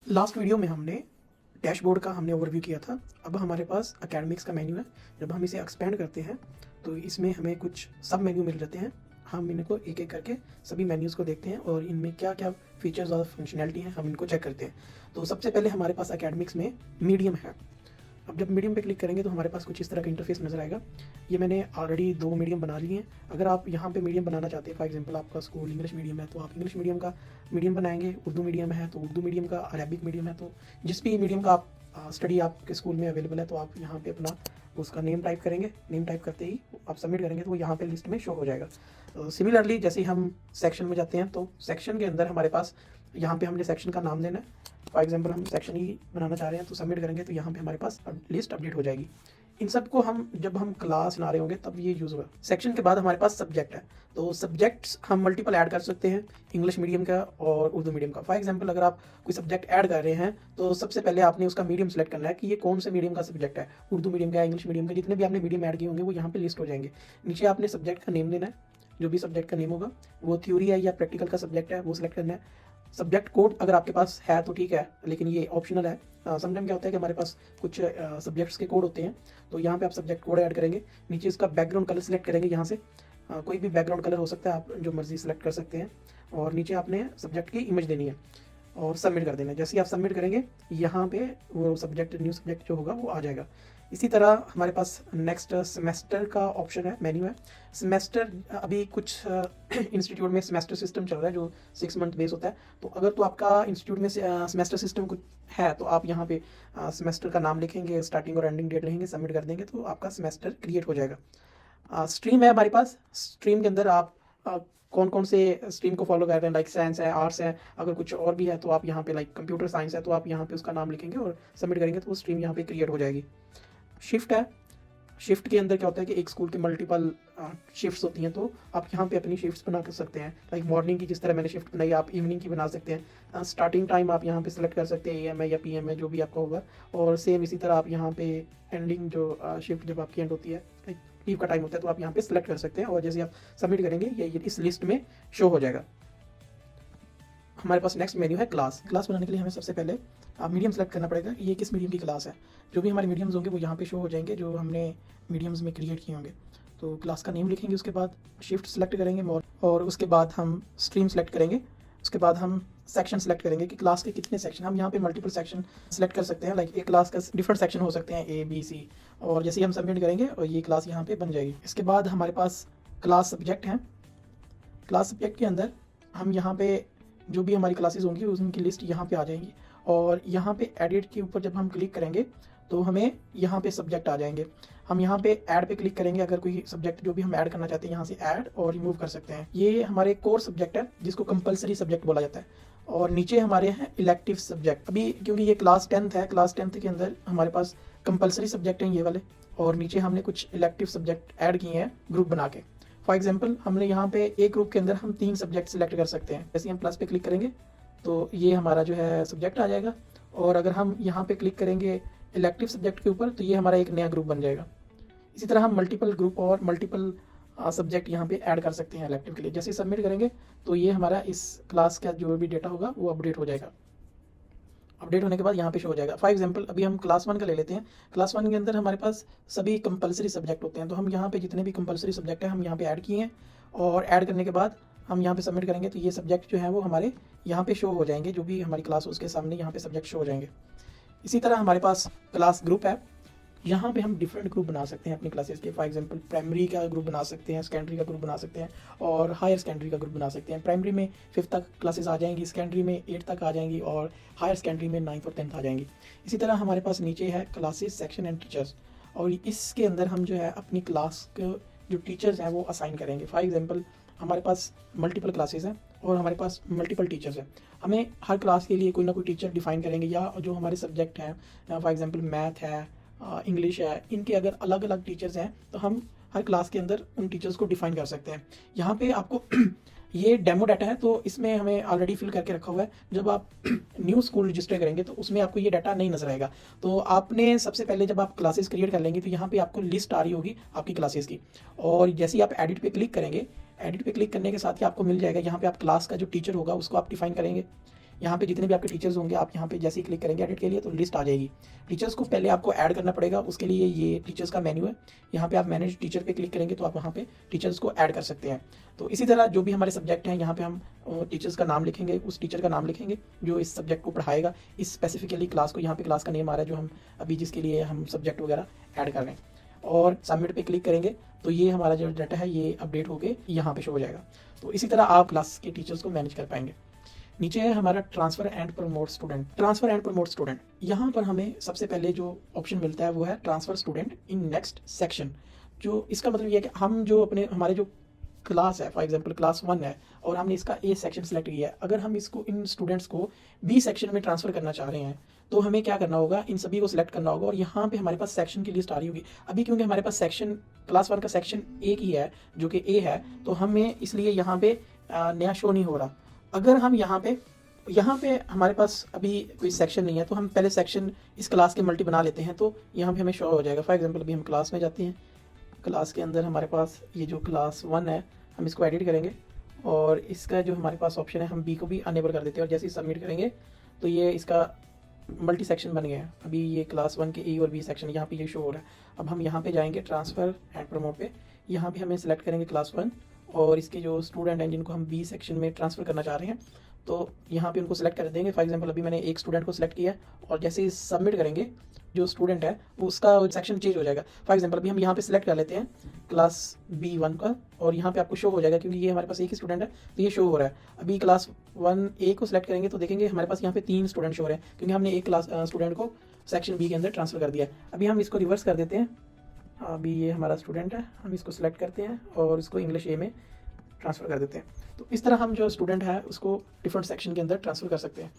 Last video में हमने dashboard का हमने ओवरव्यू किया था। अब हमारे पास एकेडमिक्स का मेन्यू है। जब हम इसे एक्सपेंड करते हैं तो इसमें हमें कुछ सब मेन्यू मिल जाते हैं। हम इनको एक एक करके सभी मेन्यूज़ को देखते हैं और इनमें क्या क्या फीचर्स और फंक्शनैलिटी हैं हम इनको चेक करते हैं। तो सबसे पहले हमारे पास एकेडमिक्स में मीडियम है। अब जब मीडियम पे क्लिक करेंगे तो हमारे पास कुछ इस तरह का इंटरफेस नज़र आएगा। ये मैंने ऑलरेडी 2 मीडियम बना लिए हैं। अगर आप यहाँ पे मीडियम बनाना चाहते हैं, फॉर एग्जांपल आपका स्कूल इंग्लिश मीडियम है तो आप इंग्लिश मीडियम का मीडियम बनाएंगे, उर्दू मीडियम है तो उर्दू मीडियम का, अरबिक मीडियम है तो जिस भी मीडियम का आप स्टडी आपके स्कूल में अवेलेबल है तो आप यहाँ पे अपना उसका नेम टाइप करेंगे। नेम टाइप करते ही आप सबमिट करेंगे तो वो यहाँ पे लिस्ट में शो हो जाएगा। सिमिलरली जैसे ही हम सेक्शन में जाते हैं तो सेक्शन के अंदर हमारे पास यहाँ पे हमने सेक्शन का नाम देना है। फॉर एग्जांपल हम सेक्शन ही बनाना चाह रहे हैं तो सबमिट करेंगे तो यहाँ पे हमारे पास लिस्ट अपडेट हो जाएगी। इन सब को हम जब हम क्लास ना रहे होंगे तब ये यूज़ होगा। सेक्शन के बाद हमारे पास सब्जेक्ट है, तो सब्जेक्ट्स हम मल्टीपल ऐड कर सकते हैं, इंग्लिश मीडियम का और उर्दू मीडियम का। फॉर एग्जांपल अगर आप कोई सब्जेक्ट ऐड कर रहे हैं तो सबसे पहले आपने उसका मीडियम सेलेक्ट करना है कि ये कौन से मीडियम का सब्जेक्ट है, उर्दू मीडियम का, इंग्लिश मीडियम का। जितने भी आपने मीडियम ऐड किए होंगे वो यहाँ पे लिस्ट हो जाएंगे। नीचे आपने सब्जेक्ट का नेम देना है, जो भी सब्जेक्ट का नेम होगा, वो थ्योरी है या प्रैक्टिकल का सब्जेक्ट है वो सिलेक्ट करना है। सब्जेक्ट कोड अगर आपके पास है तो ठीक है, लेकिन ये ऑप्शनल है। समटाइम क्या होता है कि हमारे पास कुछ सब्जेक्ट्स के कोड होते हैं तो यहाँ पे आप सब्जेक्ट कोड ऐड करेंगे। नीचे इसका बैकग्राउंड कलर सेलेक्ट करेंगे, यहाँ से कोई भी बैकग्राउंड कलर हो सकता है, आप जो मर्जी सेलेक्ट कर सकते हैं। और नीचे आपने सब्जेक्ट की इमेज देनी है और सबमिट कर देना है। जैसे ही आप सबमिट करेंगे यहाँ पे वो सब्जेक्ट, न्यू सब्जेक्ट जो होगा वो आ जाएगा। इसी तरह हमारे पास नेक्स्ट सेमेस्टर का ऑप्शन है, मेन्यू है। सेमेस्टर अभी कुछ इंस्टीट्यूट में सेमेस्टर सिस्टम चल रहा है जो 6 मंथ बेस होता है। तो अगर तो आपका इंस्टीट्यूट में सेमेस्टर सिस्टम कुछ है तो आप यहाँ पे सेमेस्टर का नाम लिखेंगे, स्टार्टिंग और एंडिंग डेट लिखेंगे, सबमिट कर देंगे तो आपका सेमेस्टर क्रिएट हो जाएगा। स्ट्रीम है हमारे पास। स्ट्रीम के अंदर आप कौन कौन से स्ट्रीम को फॉलो कर रहे हैं, लाइक साइंस है, आर्ट्स है। अगर कुछ और भी है तो आप यहाँ पे लाइक कंप्यूटर साइंस है तो आप यहाँ पे उसका नाम लिखेंगे और सबमिट करेंगे तो वो स्ट्रीम यहाँ पे क्रिएट हो जाएगी। शिफ्ट है। शिफ्ट के अंदर क्या होता है कि एक स्कूल की मल्टीपल शिफ्ट्स होती हैं तो आप यहाँ पे अपनी शिफ्ट्स बना कर सकते हैं। लाइक मॉर्निंग की जिस तरह मैंने शिफ्ट बनाई, आप इवनिंग की बना सकते हैं। स्टार्टिंग टाइम आप यहाँ पे सेलेक्ट कर सकते हैं, AM है या PM है, जो भी आपका होगा। और सेम इसी तरह आप यहाँ पे एंडिंग जो शिफ्ट जब आपकी एंड होती है, लीव का टाइम होता है तो आप यहाँ पे सेलेक्ट कर सकते हैं और जैसे आप सबमिट करेंगे ये इस लिस्ट में शो हो जाएगा। हमारे पास नेक्स्ट मेन्यू है क्लास। क्लास बनाने के लिए हमें सबसे पहले मीडियम सेलेक्ट करना पड़ेगा, ये किस मीडियम की क्लास है। जो भी हमारे मीडियम्स होंगे वो यहाँ पे शो हो जाएंगे जो हमने मीडियम्स में क्रिएट किए होंगे। तो क्लास का नेम लिखेंगे, उसके बाद शिफ्ट सेलेक्ट करेंगे और उसके बाद हम स्ट्रीम सेलेक्ट करेंगे। उसके बाद हम सेक्शन सेलेक्ट करेंगे कि क्लास के कितने सेक्शन। हम यहाँ पे मल्टीपल सेक्शन सेलेक्ट कर सकते हैं, लाइक एक क्लास का डिफरेंट सेक्शन हो सकते हैं A, B, C। और जैसे ही हम सबमिट करेंगे और ये क्लास यहाँ पे बन जाएगी। इसके बाद हमारे पास क्लास सब्जेक्ट हैं। क्लास सब्जेक्ट के अंदर हम यहाँ पे जो भी हमारी क्लासेस होंगी उनकी लिस्ट यहाँ पे आ जाएंगी और यहाँ पे एडिट के ऊपर जब हम क्लिक करेंगे तो हमें यहाँ पे सब्जेक्ट आ जाएंगे। हम यहाँ पे ऐड पे क्लिक करेंगे, अगर कोई सब्जेक्ट जो भी हम ऐड करना चाहते हैं यहाँ से ऐड और रिमूव कर सकते हैं। ये हमारे कोर सब्जेक्ट है जिसको कंपलसरी सब्जेक्ट बोला जाता है। और नीचे हमारे हैं इलेक्टिव सब्जेक्ट। अभी क्योंकि ये क्लास 10th है, क्लास 10th के अंदर हमारे पास कंपलसरी सब्जेक्ट हैं ये वाले, और नीचे हमने कुछ इलेक्टिव सब्जेक्ट ऐड किए हैं ग्रुप बना के। फॉर एग्जाम्पल हमने यहाँ पे एक ग्रुप के अंदर हम 3 सब्जेक्ट सेलेक्ट कर सकते हैं। जैसे हम प्लस पे क्लिक करेंगे तो ये हमारा जो है सब्जेक्ट आ जाएगा। और अगर हम यहाँ पे क्लिक करेंगे इलेक्टिव सब्जेक्ट के ऊपर तो ये हमारा एक नया ग्रुप बन जाएगा। इसी तरह हम मल्टीपल ग्रुप और मल्टीपल सब्जेक्ट यहाँ पे ऐड कर सकते हैं इलेक्टिव के लिए। जैसे सबमिट करेंगे तो ये हमारा इस क्लास का जो भी डेटा होगा वो अपडेट हो जाएगा। अपडेट होने के बाद यहाँ पे शो हो जाएगा। फॉर एग्जांपल अभी हम क्लास 1 का ले लेते हैं। क्लास 1 के अंदर हमारे पास सभी कंपलसरी सब्जेक्ट होते हैं तो हम यहाँ पे जितने भी कंपलसरी सब्जेक्ट हैं हम यहाँ पे ऐड किए हैं और ऐड करने के बाद हम यहाँ पे सबमिट करेंगे तो ये सब्जेक्ट जो है वो हमारे यहाँ पे शो हो जाएंगे। जो भी हमारी क्लास हो उसके सामने यहाँ पे सब्जेक्ट शो हो जाएंगे। इसी तरह हमारे पास क्लास ग्रुप है। यहाँ पे हम डिफरेंट ग्रुप बना सकते हैं अपनी क्लासेस के। फॉर एग्जांपल प्राइमरी का ग्रुप बना सकते हैं, सेकेंडरी का ग्रुप बना सकते हैं और हायर सेकेंडरी का ग्रुप बना सकते हैं। प्राइमरी में 5th तक क्लासेस आ जाएंगी, सेकेंडरी में 8th तक आ जाएंगी और हायर सेकेंडरी में 9th और 10th आ जाएंगी। इसी तरह हमारे पास नीचे है क्लासेस, सेक्शन एंड टीचर्स, और इसके अंदर हम जो है अपनी क्लास के जो टीचर्स हैं वो असाइन करेंगे। फॉर एग्जाम्पल हमारे पास मल्टीपल क्लासेस हैं और हमारे पास मल्टीपल टीचर्स हैं। हमें हर क्लास के लिए कोई ना कोई टीचर डिफाइन करेंगे, या जो हमारे सब्जेक्ट हैं, फॉर एग्जांपल मैथ है, इंग्लिश है, इनके अगर अलग अलग टीचर्स हैं तो हम हर क्लास के अंदर उन टीचर्स को डिफाइन कर सकते हैं। यहाँ पे आपको ये डेमो डाटा है तो इसमें हमें ऑलरेडी फिल करके रखा हुआ है। जब आप न्यू स्कूल रजिस्टर करेंगे तो उसमें आपको ये डाटा नहीं नजर आएगा। तो आपने सबसे पहले जब आप क्लासेस क्रिएट कर लेंगे तो यहाँ पे आपको लिस्ट आ रही होगी आपकी क्लासेस की, और जैसे ही आप एडिट पे क्लिक करेंगे, एडिट पे क्लिक करने के साथ ही आपको मिल जाएगा। यहाँ पे आप क्लास का जो टीचर होगा उसको आप डिफाइन करेंगे। यहाँ पे जितने भी आपके टीचर्स होंगे, आप यहाँ पे जैसे ही क्लिक करेंगे एडिट के लिए तो लिस्ट आ जाएगी। टीचर्स को पहले आपको ऐड करना पड़ेगा, उसके लिए ये टीचर्स का मेन्यू है। यहाँ पे आप मैनेज टीचर पे क्लिक करेंगे तो आप वहाँ पे टीचर्स को ऐड कर सकते हैं। तो इसी तरह जो भी हमारे सब्जेक्ट हैं, यहाँ पे हम टीचर्स का नाम लिखेंगे, उस टीचर का नाम लिखेंगे जो इस सब्जेक्ट को पढ़ाएगा, इस स्पेसिफिकली क्लास को। यहाँ पे क्लास का नेम आ रहा है जो हम अभी जिसके लिए हम सब्जेक्ट वगैरह ऐड कर रहे हैं, और सबमिट पे क्लिक करेंगे तो ये हमारा जो डाटा है ये अपडेट होके यहाँ पे शो हो जाएगा। तो इसी तरह आप क्लास के टीचर्स को मैनेज कर पाएंगे। नीचे है हमारा transfer and promote student. Transfer and promote student, यहाँ पर हमें सबसे पहले जो ऑप्शन मिलता है वो है transfer student in next section. जो इसका मतलब ये है कि हम जो हमारे जो क्लास है, फॉर एग्जांपल क्लास 1 है और हमने इसका ए सेक्शन सेलेक्ट किया है, अगर हम इसको इन स्टूडेंट्स को बी सेक्शन में ट्रांसफर करना चाह रहे हैं तो हमें क्या करना होगा, इन सभी को सिलेक्ट करना होगा और यहाँ पे हमारे पास सेक्शन की लिस्ट आ रही होगी। अभी क्योंकि हमारे पास सेक्शन क्लास 1 का सेक्शन एक ही है जो कि ए है, तो हमें इसलिए यहाँ पे नया शो नहीं हो रहा। अगर हम यहाँ पे हमारे पास अभी कोई सेक्शन नहीं है तो हम पहले सेक्शन इस क्लास के मल्टी बना लेते हैं, तो यहाँ पे हमें शो हो जाएगा। फॉर एग्जांपल अभी हम क्लास में जाते हैं, क्लास के अंदर हमारे पास ये जो क्लास 1 है हम इसको एडिट करेंगे और इसका जो हमारे पास ऑप्शन है हम बी को भी अनेबल कर देते हैं और जैसे ही सबमिट करेंगे तो ये इसका मल्टी सेक्शन बन गया है। अभी ये क्लास 1 के ए और बी सेक्शन यहाँ पे ये शो हो रहा है। अब हम यहाँ पे जाएंगे ट्रांसफ़र एंड प्रमोट पे, यहाँ पे हमें सेलेक्ट करेंगे क्लास 1 और इसके जो स्टूडेंट हैं जिनको हम बी सेक्शन में ट्रांसफ़र करना चाह रहे हैं तो यहाँ पे उनको सेलेक्ट कर देंगे। फॉर एग्जांपल अभी मैंने एक स्टूडेंट को सिलेक्ट किया है और जैसे ही सबमिट करेंगे जो स्टूडेंट है उसका सेक्शन चेंज हो जाएगा। फॉर एग्जांपल अभी हम यहाँ पे सिलेक्ट कर लेते हैं क्लास B1 का और यहाँ पे आपको शो हो जाएगा क्योंकि ये हमारे पास एक ही स्टूडेंट है तो ये शो हो रहा है। अभी क्लास 1A को सिलेक्ट करेंगे तो देखेंगे हमारे पास यहाँ पे 3 स्टूडेंट शो हो रहे हैं क्योंकि हमने एक क्लास स्टूडेंट को सेक्शन B के अंदर ट्रांसफ़र कर दिया है। अभी हम इसको रिवर्स कर देते हैं। अभी ये हमारा स्टूडेंट है, हम इसको सिलेक्ट करते हैं और इसको इंग्लिश A में ट्रांसफ़र कर देते हैं। तो इस तरह हम जो स्टूडेंट है उसको डिफरेंट सेक्शन के अंदर ट्रांसफ़र कर सकते हैं।